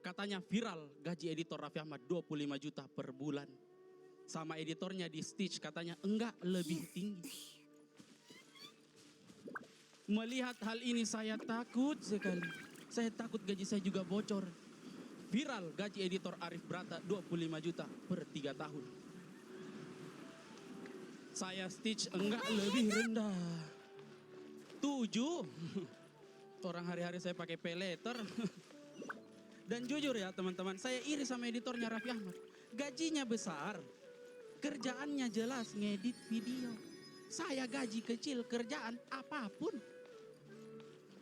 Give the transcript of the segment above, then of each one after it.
Katanya viral gaji editor Raffi Ahmad 25 juta per bulan. Sama editornya di Stitch katanya enggak, lebih tinggi. Melihat hal ini saya takut sekali. Saya takut gaji saya juga bocor. Viral gaji editor Arif Brata 25 juta per 3 tahun. Saya Stitch enggak, lebih rendah. 7. Orang hari-hari saya pakai pay letter. Dan jujur ya teman-teman, saya iri sama editornya Raffi Ahmad. Gajinya besar, kerjaannya jelas ngedit video. Saya gaji kecil, kerjaan apapun.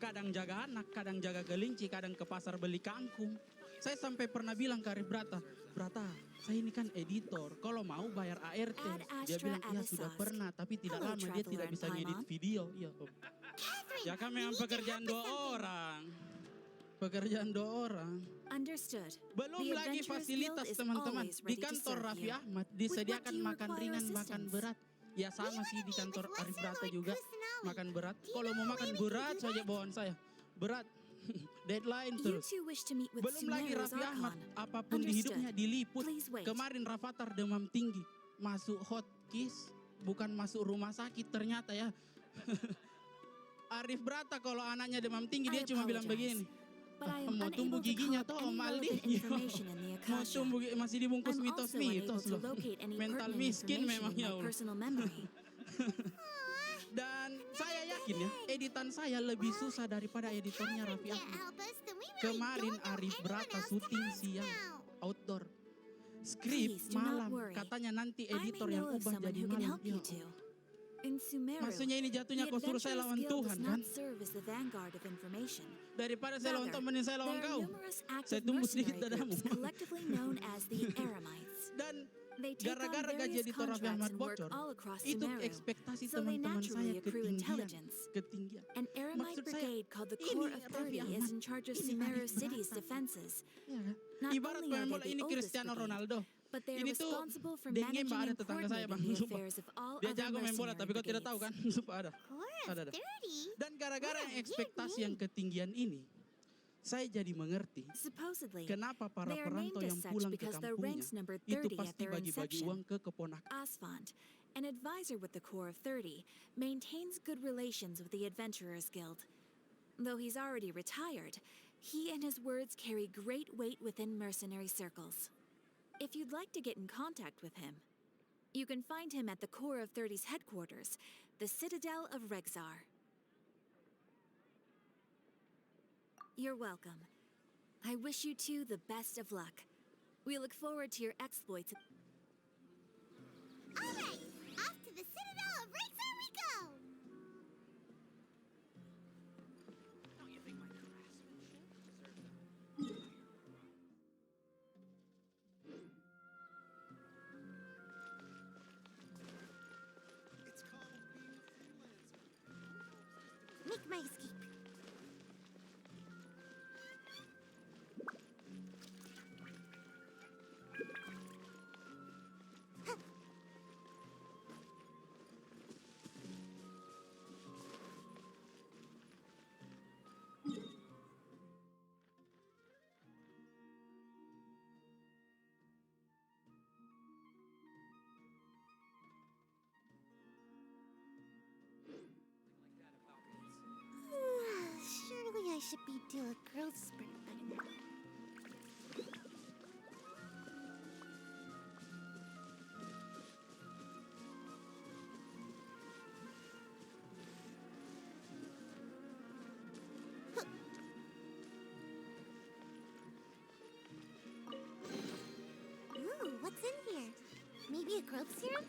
Kadang jaga anak, kadang jaga kelinci, kadang ke pasar beli kangkung. Saya sampai pernah bilang ke Arif Brata, Brata, saya ini kan editor, kalau mau bayar ART. Dia bilang, ya sudah pernah, tapi tidak lama dia tidak bisa ngedit video. Ya, ya kan memang pekerjaan 2 orang. Pekerjaan 2 orang. Belum lagi fasilitas teman-teman. Di kantor Raffi Ahmad disediakan makan ringan, makan berat. Ya sama sih di kantor Arif Brata juga. Makan berat. Kalau mau makan berat saja bawaan saya. Berat. Deadline terus. Belum lagi Raffi Ahmad. Apapun di hidupnya diliput. Kemarin Rafathar demam tinggi. Masuk hotkis. Bukan masuk rumah sakit ternyata ya. Arif Brata kalau anaknya demam tinggi dia cuma bilang begini. Mau tumbuh giginya toh Om Aldi. Mau tumbuh masih dibungkus mitos loh. Mental miskin memang ya Allah. Dan saya yakin ya, editan saya lebih susah daripada editornya Raffi Ahmad. Kemarin Arif Brata syuting siang, outdoor. Skrip malam, katanya nanti editor yang ubah jadi malam. Ya. Maksudnya ini jatuhnya kau suruh saya lawan Tuhan kan? Daripada saya lawan Tuhan, mending saya lawan kau. Saya tumbuh sedikit dadamu. Dan gara-gara gaji editor Raffi Ahmad bocor, itu ekspektasi teman-teman saya ketinggian. Maksud saya, ini Raffi Ahmad, ini Arif Brata. Ibarat pemain bola ini Cristiano Ronaldo. Ini tuh dengem ada tetangga saya bang, sumpah. Dia jago main bola tapi kau tidak tahu kan, sumpah ada. Dan gara-gara yang ekspektasi yang ketinggian ini, saya jadi mengerti kenapa para perantau yang pulang ke kampungnya itu pasti bagi-bagi uang ke keponakan. Asfand, an advisor with the Corps of 30, maintains good relations with the Adventurers Guild. Though he's already retired, he and his words carry great weight within mercenary circles. If you'd like to get in contact with him, you can find him at the Corps of 30's headquarters, the Citadel of Rexar. You're welcome. I wish you two the best of luck. We look forward to your exploits. All right, off to the Citadel of Rexar we go! Don't you think my craftsmanship deserves a... It's called being a freelancer. Make my escape. Surely I should be due a growth spurt by now. Ooh, what's in here? Maybe a growth serum?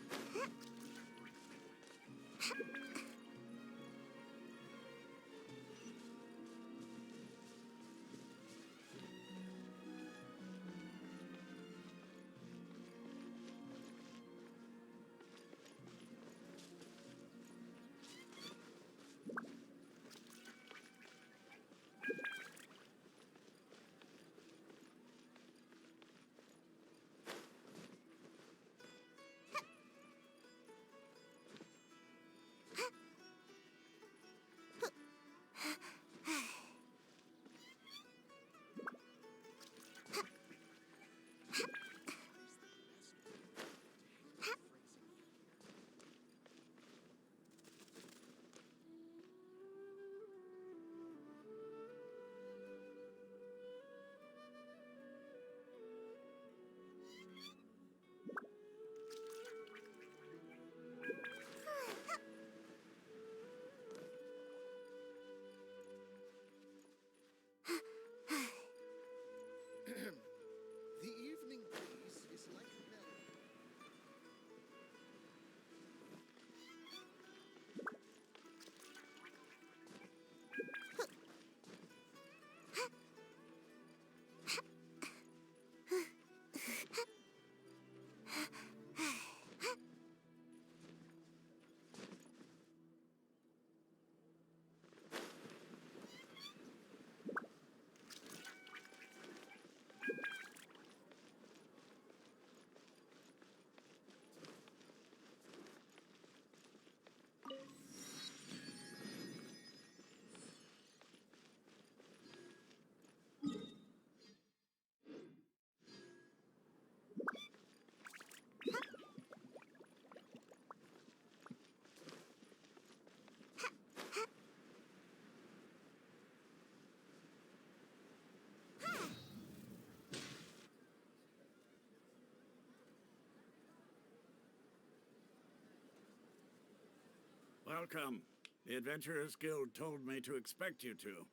Welcome. The Adventurers Guild told me to expect you two.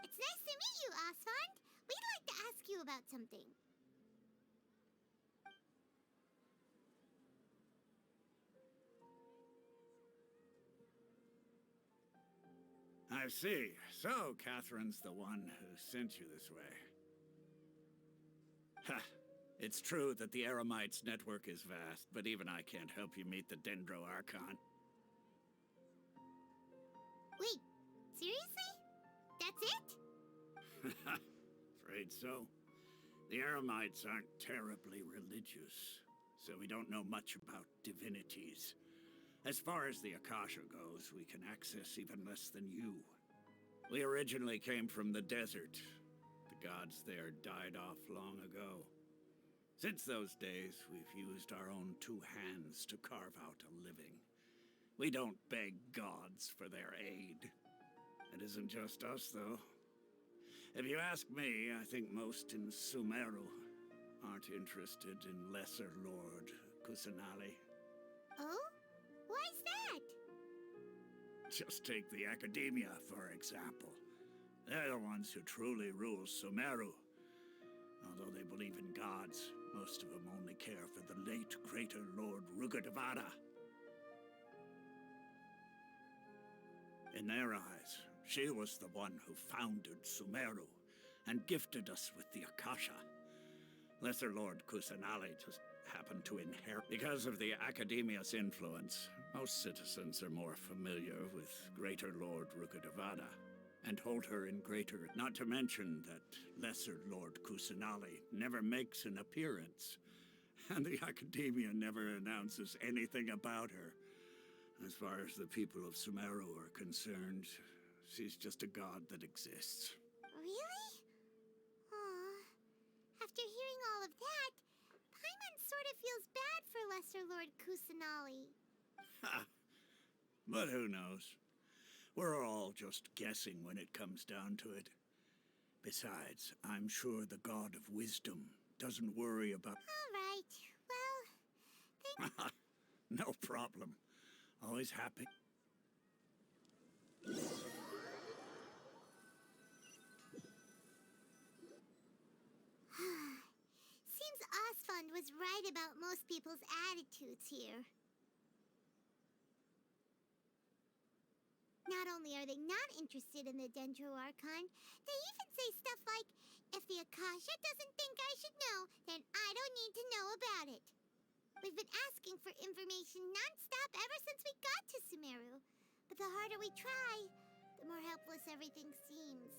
It's nice to meet you, Osfond. We'd like to ask you about something. I see. So, Catherine's the one who sent you this way. Ha! It's true that the Eremites' network is vast, but even I can't help you meet the Dendro Archon. Wait, seriously? That's it? Afraid so. The Eremites aren't terribly religious, so we don't know much about divinities. As far as the Akasha goes, we can access even less than you. We originally came from the desert. The gods there died off long ago. Since those days, we've used our own two hands to carve out a living. We don't beg gods for their aid. It isn't just us, though. If you ask me, I think most in Sumeru aren't interested in Lesser Lord Kusanali. Oh? Why's that? Just take the Academia, for example. They're the ones who truly rule Sumeru. Although they believe in gods, most of them only care for the late Greater Lord Rugadavada. In their eyes, she was the one who founded Sumeru and gifted us with the Akasha. Lesser Lord Kusanali just happened to inherit. Because of the Academia's influence, most citizens are more familiar with Greater Lord Rugadavada and hold her in greater, not to mention that Lesser Lord Kusanali never makes an appearance, and the Academia never announces anything about her. As far as the people of Sumeru are concerned, she's just a god that exists. Really? Aw. After hearing all of that, Paimon sort of feels bad for Lesser Lord Kusanali. Ha! But who knows? We're all just guessing when it comes down to it. Besides, I'm sure the god of wisdom doesn't worry about... All right. Well, thank No problem. Always happy. Seems Osfond was right about most people's attitudes here. Not only are they not interested in the Dendro Archon, they even say stuff like, if the Akasha doesn't think I should know, then I don't need to know about it. We've been asking for information non-stop ever since we got to Sumeru. But the harder we try, the more helpless everything seems.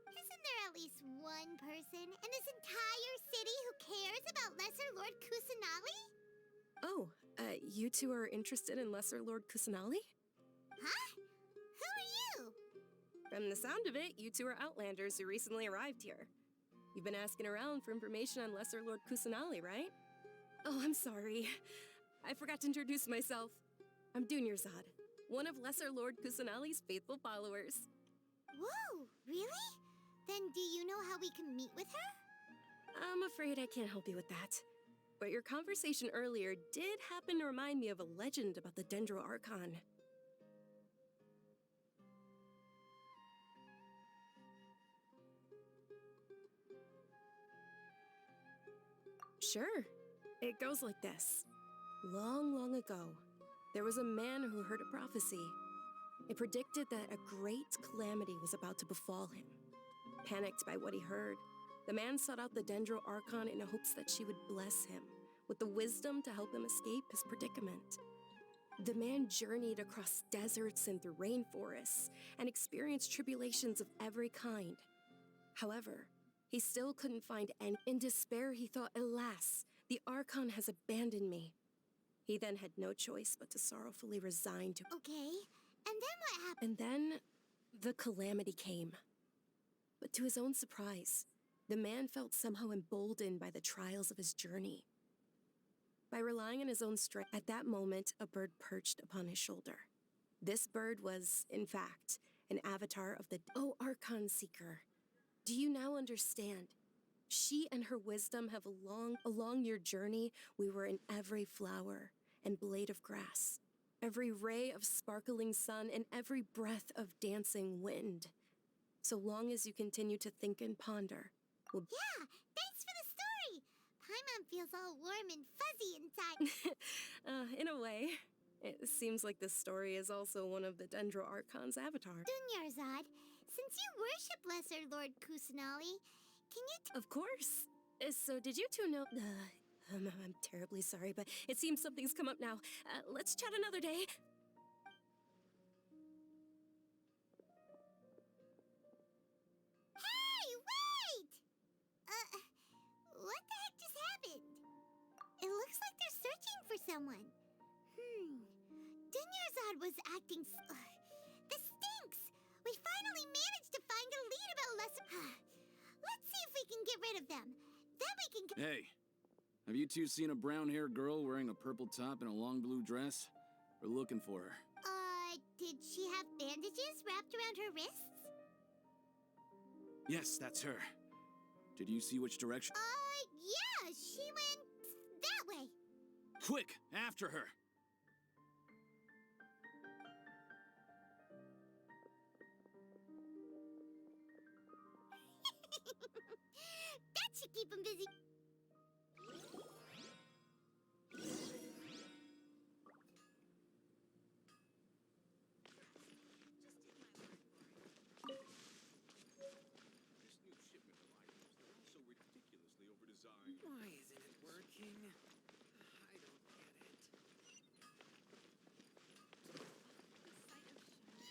Isn't there at least one person in this entire city who cares about Lesser Lord Kusanali? Oh, you two are interested in Lesser Lord Kusanali? Huh? Who are you? From the sound of it, you two are Outlanders who recently arrived here. You've been asking around for information on Lesser Lord Kusanali, right? Oh, I'm sorry. I forgot to introduce myself. I'm Dunyarzad, one of Lesser Lord Kusanali's faithful followers. Whoa, really? Then do you know how we can meet with her? I'm afraid I can't help you with that. But your conversation earlier did happen to remind me of a legend about the Dendro Archon. Sure. It goes like this. Long, long ago, there was a man who heard a prophecy. It predicted that a great calamity was about to befall him. Panicked by what he heard, the man sought out the Dendro Archon in hopes that she would bless him with the wisdom to help him escape his predicament. The man journeyed across deserts and through rainforests and experienced tribulations of every kind. However, he still couldn't find any. In despair, he thought, alas, the Archon has abandoned me. He then had no choice but to sorrowfully resign to... Okay, and then what happened? And then, the calamity came. But to his own surprise, the man felt somehow emboldened by the trials of his journey. By relying on his own strength, at that moment, a bird perched upon his shoulder. This bird was, in fact, an avatar of the... Oh, Archon Seeker, do you now understand? She and her wisdom have along your journey, we were in every flower and blade of grass, every ray of sparkling sun, and every breath of dancing wind. So long as you continue to think and ponder, we'll Yeah, thanks for the story. Paimon feels all warm and fuzzy inside. in a way. It seems like this story is also one of the Dendro Archon's avatars. Dunyarzad, since you worship Lesser Lord Kusanali, can you Of course. So did you two know... I'm terribly sorry, but it seems something's come up now. Let's chat another day. Hey, wait! What the heck just happened? It looks like they're searching for someone. Dunyarzad was acting this stinks! We finally managed to find a lead about Lesser... Let's see if we can get rid of them. Then we can... Hey, have you two seen a brown-haired girl wearing a purple top and a long blue dress? We're looking for her. Did she have bandages wrapped around her wrists? Yes, that's her. Did you see which direction? Yeah, she went that way. Quick, after her! That should keep him busy. This new shipment of items, they're all so ridiculously overdesigned. Why isn't it working? I don't get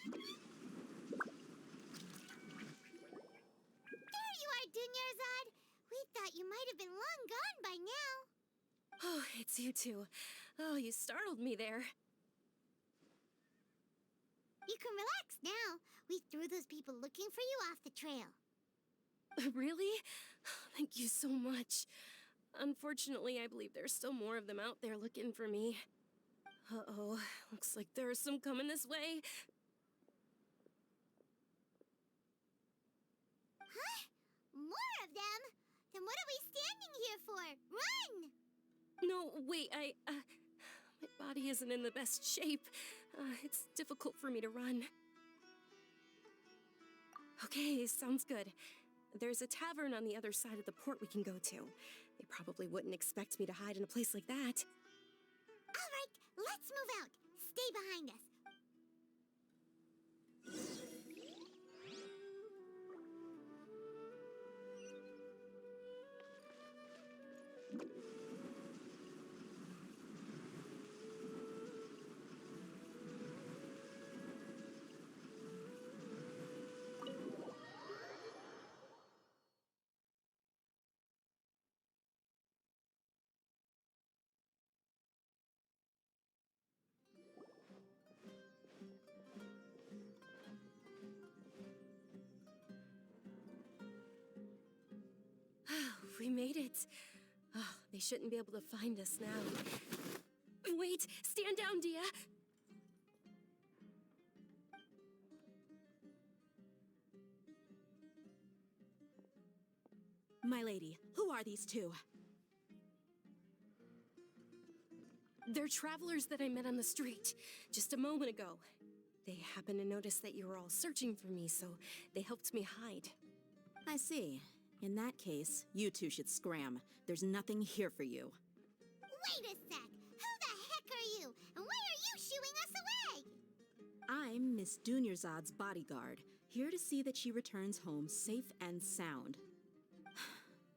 it. There you are, Dunyarzad. We thought you might have been long gone by now. Oh, it's you two. Oh, you startled me there. You can relax now. We threw those people looking for you off the trail. Really? Thank you so much. Unfortunately, I believe there's still more of them out there looking for me. Uh-oh, looks like there's some coming this way. Huh? More of them? Then what are we standing here for? Run! No, wait, my body isn't in the best shape. It's difficult for me to run. Okay, sounds good. There's a tavern on the other side of the port we can go to. They probably wouldn't expect me to hide in a place like that. All right, let's move out. Stay behind us. We made it. Oh, they shouldn't be able to find us now. Wait, stand down, Dia. My lady, who are these two? They're travelers that I met on the street just a moment ago. They happened to notice that you were all searching for me, so they helped me hide. I see. In that case, you two should scram. There's nothing here for you. Wait a sec. Who the heck are you? And why are you shooing us away? I'm Miss Dunyarzad's bodyguard, here to see that she returns home safe and sound.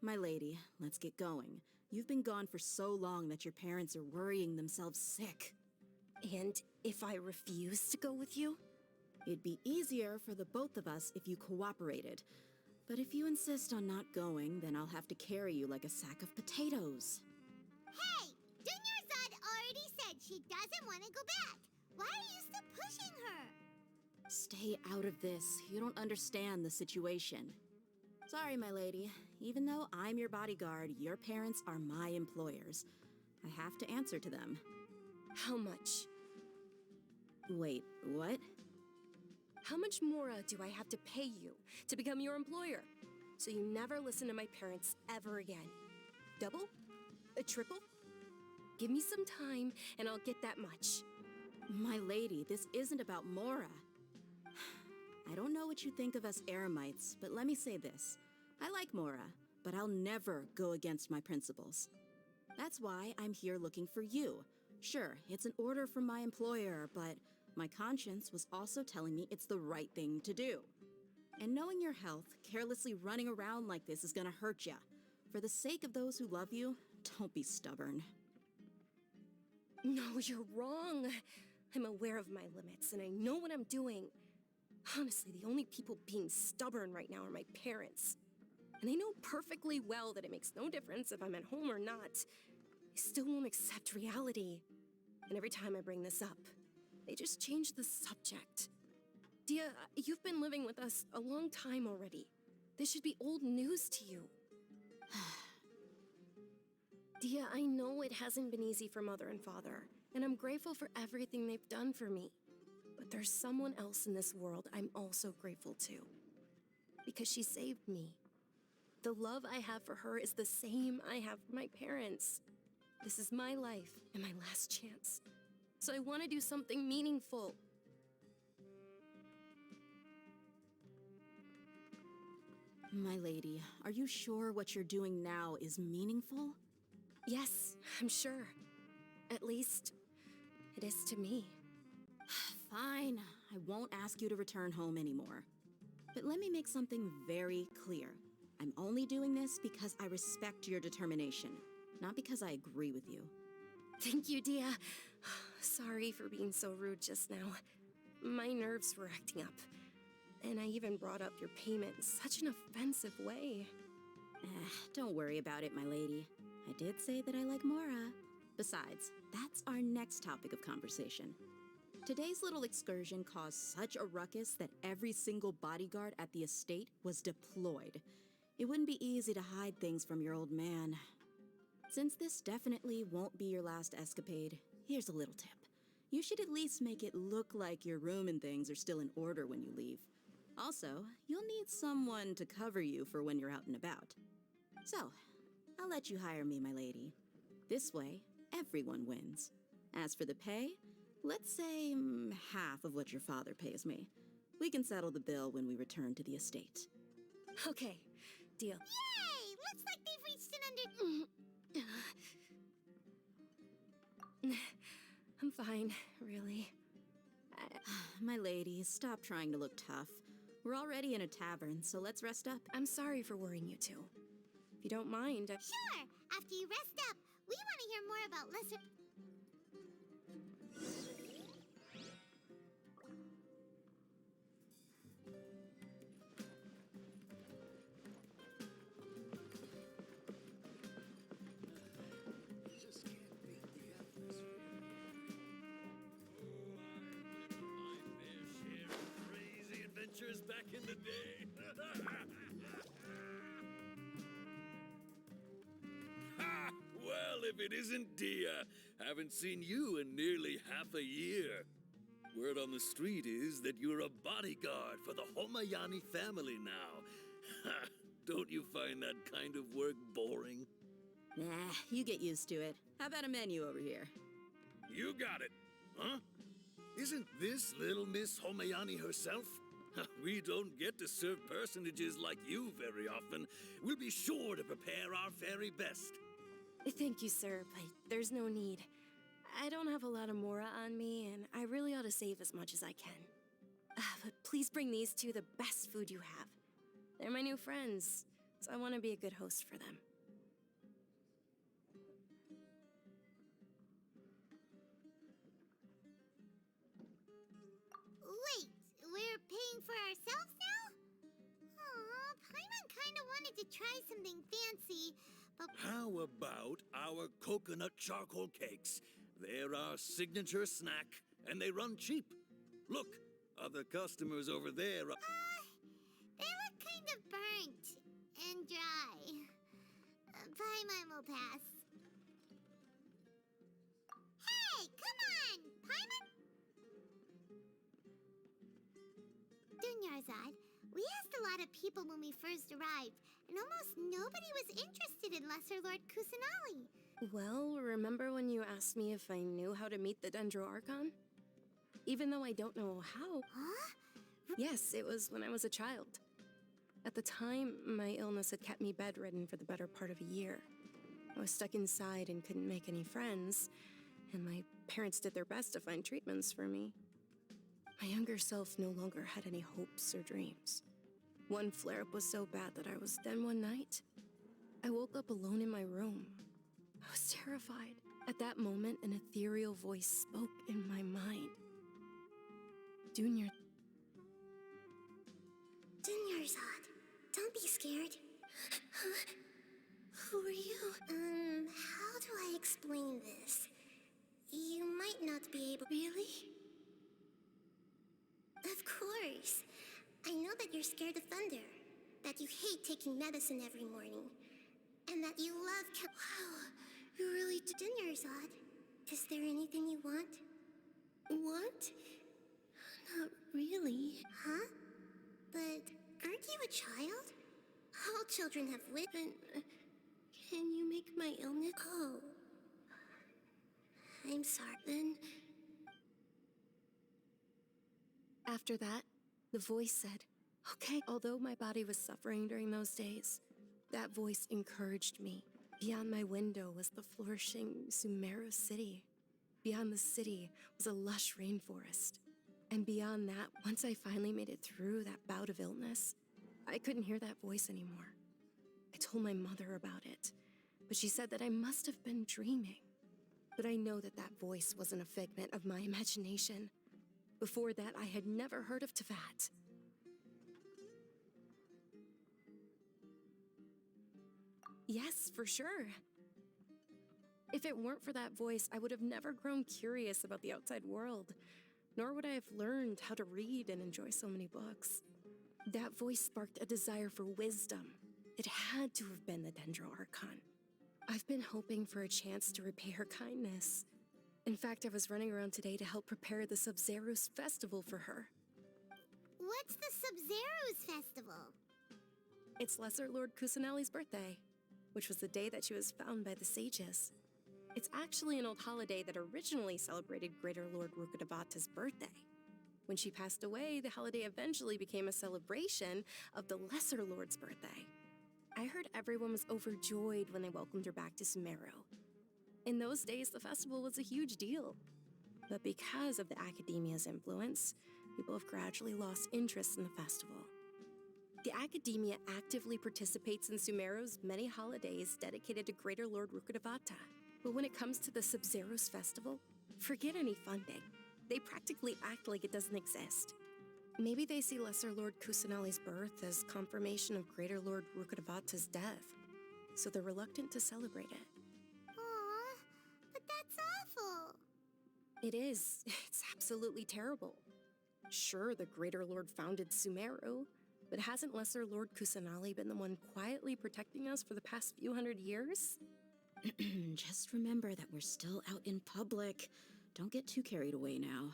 My lady, let's get going. You've been gone for so long that your parents are worrying themselves sick. And if I refuse to go with you? It'd be easier for the both of us if you cooperated. But if you insist on not going, then I'll have to carry you like a sack of potatoes. Hey! Dunyarzad already said she doesn't want to go back. Why are you still pushing her? Stay out of this. You don't understand the situation. Sorry, my lady. Even though I'm your bodyguard, your parents are my employers. I have to answer to them. How much? Wait, what? How much more do I have to pay you to become your employer? so you never listen to my parents ever again. Double? A triple? Give me some time, and I'll get that much. My lady, this isn't about Mora. I don't know what you think of us Eremites, but let me say this. I like Mora, but I'll never go against my principles. That's why I'm here looking for you. Sure, it's an order from my employer, but my conscience was also telling me it's the right thing to do. And knowing your health, carelessly running around like this is gonna hurt ya. For the sake of those who love you, don't be stubborn. No, you're wrong. I'm aware of my limits, and I know what I'm doing. Honestly, the only people being stubborn right now are my parents. And they know perfectly well that it makes no difference if I'm at home or not. They still won't accept reality. And every time I bring this up, they just change the subject. Dia, you've been living with us a long time already. This should be old news to you. Dia, I know it hasn't been easy for Mother and Father, and I'm grateful for everything they've done for me. But there's someone else in this world I'm also grateful to. Because she saved me. The love I have for her is the same I have for my parents. This is my life and my last chance. So I want to do something meaningful. My lady, are you sure what you're doing now is meaningful? Yes, I'm sure. At least, it is to me. Fine, I won't ask you to return home anymore. But let me make something very clear. I'm only doing this because I respect your determination, not because I agree with you. Thank you, Dia. Sorry for being so rude just now. My nerves were acting up. And I even brought up your payment in such an offensive way. Don't worry about it, my lady. I did say that I like Mora. Besides, that's our next topic of conversation. Today's little excursion caused such a ruckus that every single bodyguard at the estate was deployed. It wouldn't be easy to hide things from your old man. Since this definitely won't be your last escapade, here's a little tip. You should at least make it look like your room and things are still in order when you leave. Also, you'll need someone to cover you for when you're out and about. So, I'll let you hire me, my lady. This way, everyone wins. As for the pay, let's say half of what your father pays me. We can settle the bill when we return to the estate. Okay, deal. Yay! Looks like they've reached an under... I'm fine, really. My lady, stop trying to look tough. We're already in a tavern, so let's rest up. I'm sorry for worrying you two. If you don't mind, Sure! After you rest up, we want to hear more about lesser... Just can't beat the atmosphere. My fair share of crazy adventures back in the day. Ha! Well, if it isn't Dia, haven't seen you in nearly half a year. Word on the street is that you're a bodyguard for the Homayani family now. Ha! Don't you find that kind of work boring? Nah, you get used to it. How about a menu over here? You got it, huh? Isn't this little Miss Homayani herself? We don't get to serve personages like you very often. We'll be sure to prepare our very best. thank you, sir, but there's no need. I don't have a lot of Mora on me, and I really ought to save as much as I can. But please bring these two the best food you have. They're my new friends, so I want to be a good host for them. Wait, we're paying for ourselves now? Aw, Paimon kinda wanted to try something fancy, but... How about our coconut charcoal cakes? They're our signature snack, and they run cheap. Look, other customers over there are... They look kind of burnt and dry. Paimon will pass. Hey, come on! Paimon? Dunyarzad, we asked a lot lot of people when we first arrived, and almost nobody was interested in Lesser Lord Kusanali. Well, remember when you asked me if I knew how to meet the Dendroarchon? Even though I don't know how. Huh? Yes, it was when I was a child. At the time, my illness had kept me bedridden for the better part of a year. I was stuck inside and couldn't make any friends, and my parents did their best to find treatments for me. My younger self no longer had any hopes or dreams. One flare-up was so bad that I was then one night. I woke up alone in my room. I was terrified. At that moment, an ethereal voice spoke in my mind. Junior. Dunyarzad, don't be scared. Huh? Who are you? How do I explain this? You might not be able— Really? Of course. I know that you're scared of thunder, that you hate taking medicine every morning, and that you love— Wow, you really do. Dunyarzad, is there anything you want? Want? Not really. Huh? But aren't you a child? All children have wisdom. Can you make my illness— Oh. I'm sorry. Then— After that, the voice said, "Okay." Although my body was suffering during those days, that voice encouraged me. Beyond my window was the flourishing Sumeru city. Beyond the city was a lush rainforest. And beyond that, once I finally made it through that bout of illness, I couldn't hear that voice anymore. I told my mother about it, but she said that I must have been dreaming. But I know that that voice wasn't a figment of my imagination. Before that, I had never heard of Teyvat. Yes, for sure. If it weren't for that voice, I would have never grown curious about the outside world, nor would I have learned how to read and enjoy so many books. That voice sparked a desire for wisdom. It had to have been the Dendroarchon. I've been hoping for a chance to repay her kindness. In fact, I was running around today to help prepare the Sub-Zerus festival for her. What's the Sub-Zerus festival? It's Lesser Lord Kusanali's birthday, which was the day that she was found by the sages. It's actually an old holiday that originally celebrated Greater Lord Rukkhadevata's birthday. When she passed away, the holiday eventually became a celebration of the Lesser Lord's birthday. I heard everyone was overjoyed when they welcomed her back to Sumeru. In those days, the festival was a huge deal. But because of the Academia's influence, people have gradually lost interest in the festival. The Academia actively participates in Sumeru's many holidays dedicated to Greater Lord Rukkhadevata. But when it comes to the Sub-Zerus festival, forget any funding. They practically act like it doesn't exist. Maybe they see Lesser Lord Kusanali's birth as confirmation of Greater Lord Rukkhadevata's death, so they're reluctant to celebrate it. Aw, but that's awful. It is. It's absolutely terrible. Sure, the Greater Lord founded Sumeru, but hasn't Lesser Lord Kusanali been the one quietly protecting us for the past few hundred years? Just remember that we're still out in public. Don't get too carried away now.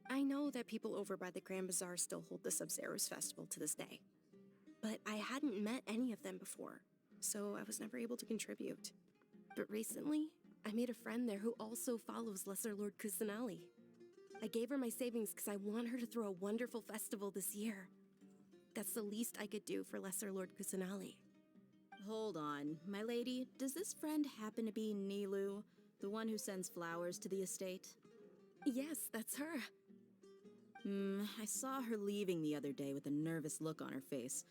I know that people over by the Grand Bazaar still hold the Sub-Zerus festival to this day. But I hadn't met any of them before, so I was never able to contribute. But recently, I made a friend there who also follows Lesser Lord Kusanali. I gave her my savings because I want her to throw a wonderful festival this year. That's the least I could do for Lesser Lord Kusanali. Hold on, my lady. Does this friend happen to be Nilu, the one who sends flowers to the estate? Yes, that's her. I saw her leaving the other day with a nervous look on her face.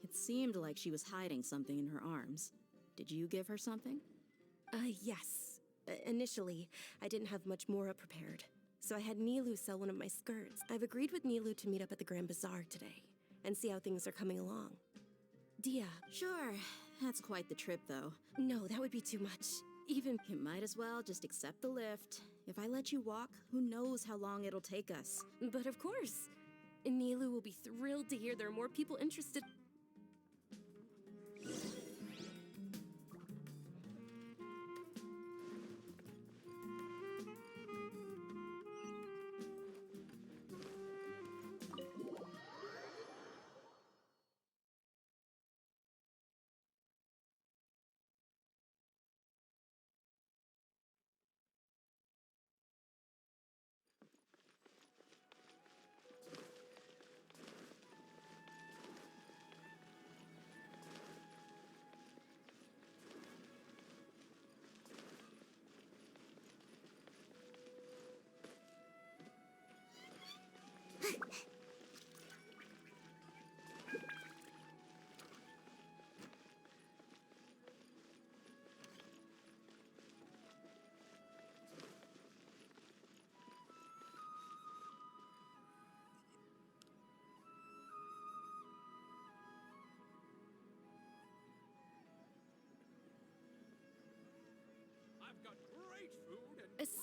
It seemed like she was hiding something in her arms. Did you give her something? Yes. Initially, I didn't have much Mora prepared, so I had Nilu sell one of my skirts. I've agreed with Nilu to meet up at the Grand Bazaar today and see how things are coming along. Dia. Sure. That's quite the trip, though. No, that would be too much. Even— You might as well just accept the lift. If I let you walk, who knows how long it'll take us. But of course. Nilu will be thrilled to hear there are more people interested.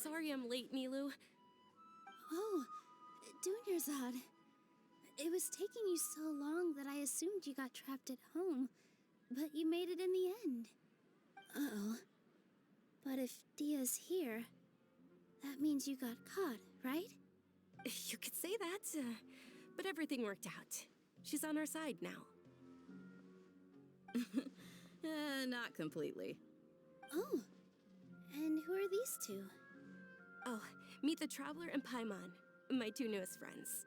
sorry I'm late, Nilu. Oh, Dunyarzad. It was taking you so long that I assumed you got trapped at home, but you made it in the end. Uh-oh. But if Dia's here, that means you got caught, right? You could say that, but everything worked out. She's on our side now. Not completely. Oh, and who are these two? Oh, meet the Traveler and Paimon, my two newest friends.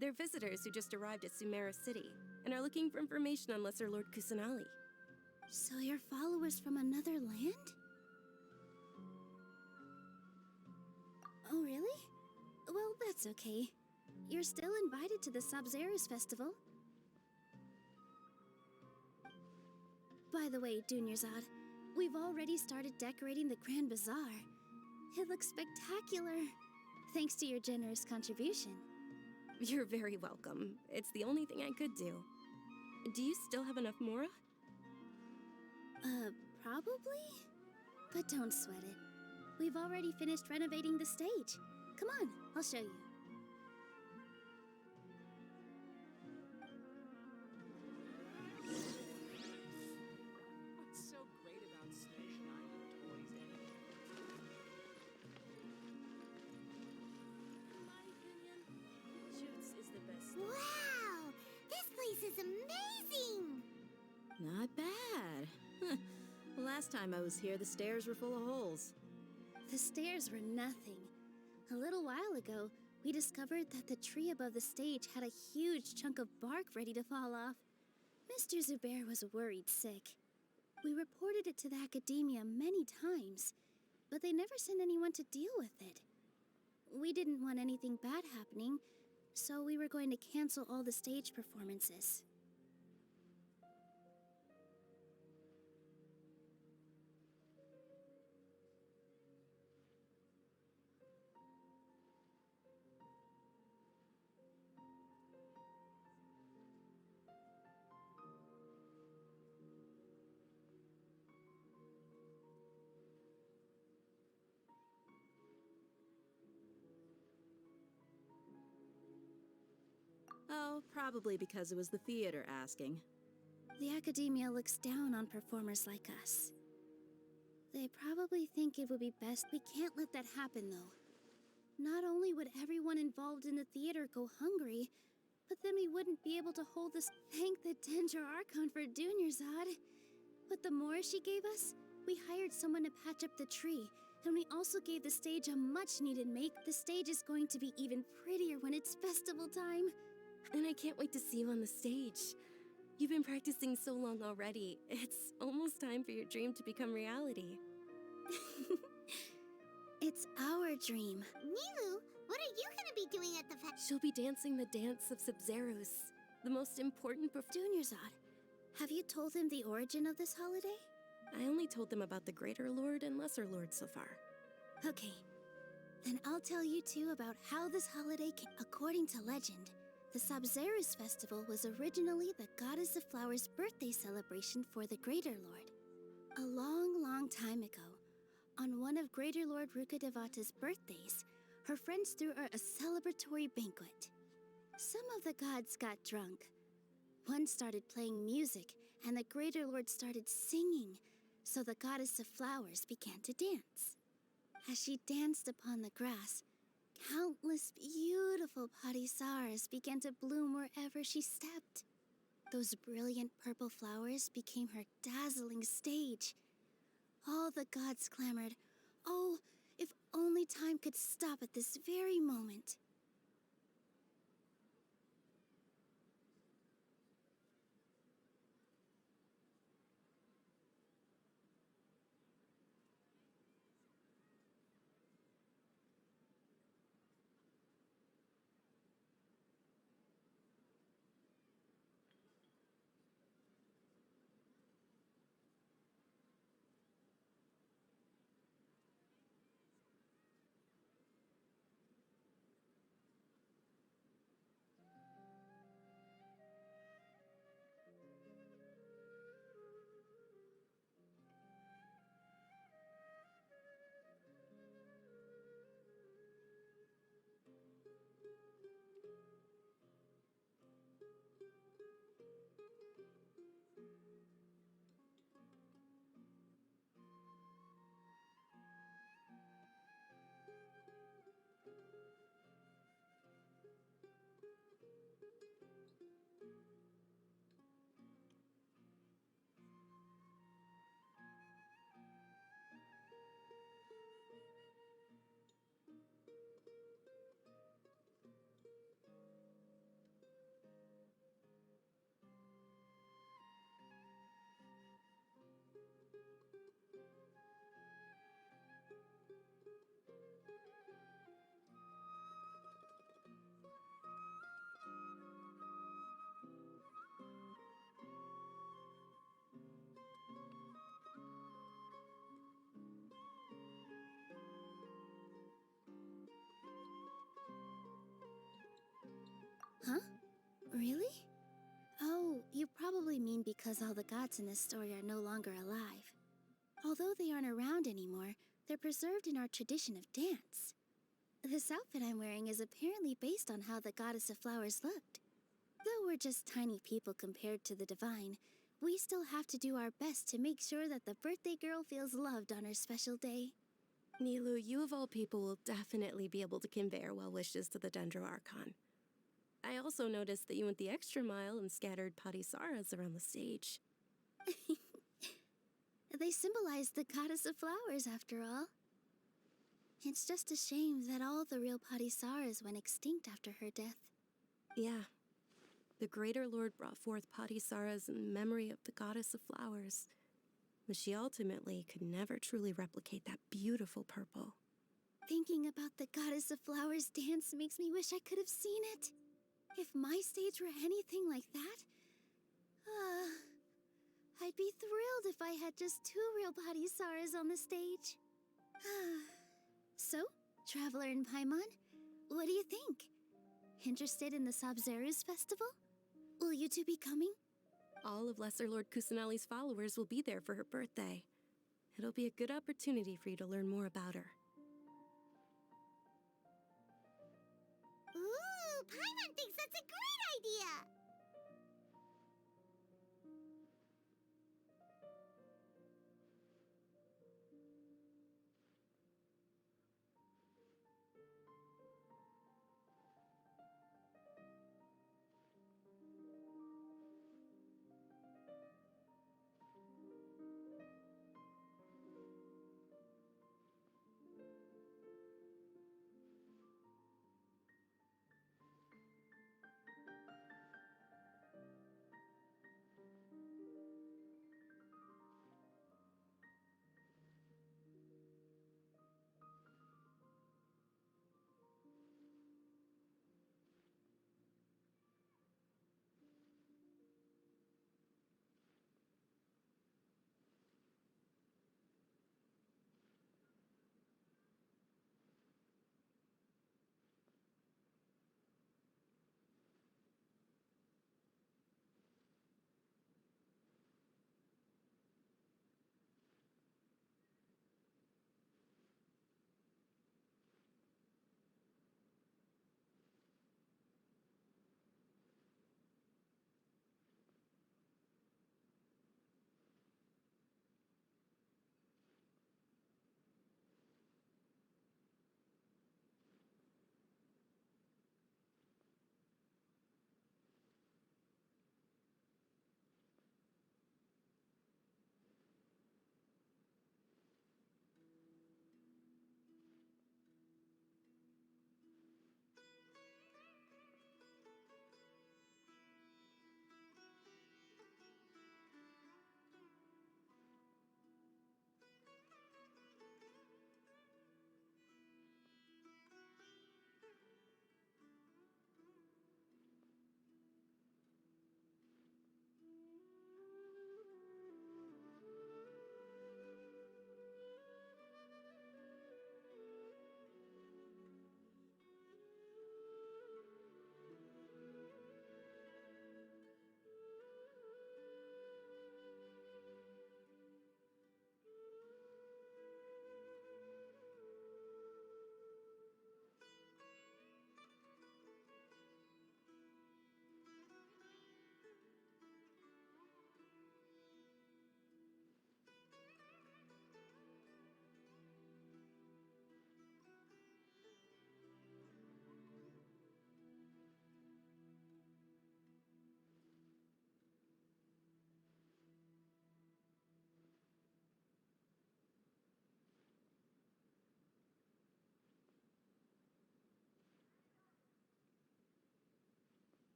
They're visitors who just arrived at Sumeru City and are looking for information on Lesser Lord Kusanali. So you're followers from another land? Oh, really? Well, that's okay. You're still invited to the Sabzeruz festival. By the way, Dunyarzad, we've already started decorating the Grand Bazaar. It looks spectacular, thanks to your generous contribution. You're very welcome. It's the only thing I could do. Do you still have enough Mora? Probably? But don't sweat it. We've already finished renovating the stage. Come on, I'll show you. What's so great about shiny toys anyway? In my opinion, Shoots is the best. Wow! This place is amazing! Not bad. Last time I was here, the stairs were full of holes. The stairs were nothing. A little while ago, we discovered that the tree above the stage had a huge chunk of bark ready to fall off. Mr. Zubair was worried sick. We reported it to the academia many times, but they never sent anyone to deal with it. We didn't want anything bad happening, so we were going to cancel all the stage performances. Oh, probably because it was the theater asking. The academia looks down on performers like us. They probably think it would be best. We can't let that happen, though. Not only would everyone involved in the theater go hungry, but then we wouldn't be able to hold this. Thank the Dendro Archon for Dunyarzad. With the more she gave us, we hired someone to patch up the tree, and we also gave the stage a much-needed make. The stage is going to be even prettier when it's festival time. And I can't wait to see you on the stage. You've been practicing so long already. It's almost time for your dream to become reality. It's our dream. Nilu, what are you gonna be doing at the She'll be dancing the dance of Sabzeruz, the most important Dunyarzad, have you told him the origin of this holiday? I only told them about the Greater Lord and Lesser Lord so far. Okay, then I'll tell you too about how this holiday came. According to legend, the Sabzeruz festival was originally the Goddess of Flowers' birthday celebration for the Greater Lord. A long, long time ago, on one of Greater Lord Rukkhadevata's birthdays, her friends threw her a celebratory banquet. Some of the gods got drunk. One started playing music, and the Greater Lord started singing, so the Goddess of Flowers began to dance. As she danced upon the grass, countless beautiful parisaras began to bloom wherever she stepped. Those brilliant purple flowers became her dazzling stage. All the gods clamored, "Oh, if only time could stop at this very moment." Huh? Really? Oh, you probably mean because all the gods in this story are no longer alive. Although they aren't around anymore, they're preserved in our tradition of dance. This outfit I'm wearing is apparently based on how the goddess of flowers looked. Though we're just tiny people compared to the divine, we still have to do our best to make sure that the birthday girl feels loved on her special day. Nilu, you of all people will definitely be able to convey our well wishes to the Dendro Archon. I also noticed that you went the extra mile and scattered Patisaras around the stage. They symbolize the goddess of flowers, after all. It's just a shame that all the real Patisaras went extinct after her death. Yeah. The Greater Lord brought forth Patisaras in memory of the goddess of flowers, but she ultimately could never truly replicate that beautiful purple. Thinking about the goddess of flowers dance makes me wish I could have seen it. If my stage were anything like that, I'd be thrilled if I had just 2 real Patisaras on the stage. So, Traveler in Paimon, what do you think? Interested in the Sabzeruz festival? Will you two be coming? All of Lesser Lord Kusanali's followers will be there for her birthday. It'll be a good opportunity for you to learn more about her. Ooh, Paimon thinks that's a great idea!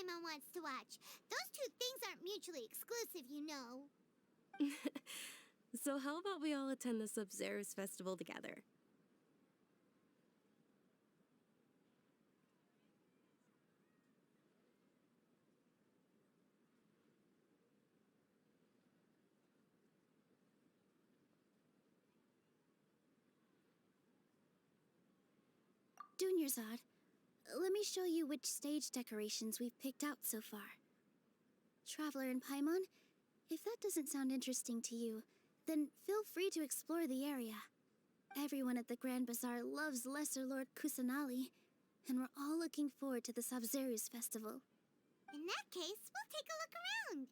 Paimon wants to watch. Those two things aren't mutually exclusive, you know. So how about we all attend the Sub-Zerus festival together? Dunyarzad, let me show you which stage decorations we've picked out so far. Traveler and Paimon, if that doesn't sound interesting to you, then feel free to explore the area. Everyone at the Grand Bazaar loves Lesser Lord Kusanali, and we're all looking forward to the Sub-Zerus festival. In that case, we'll take a look around.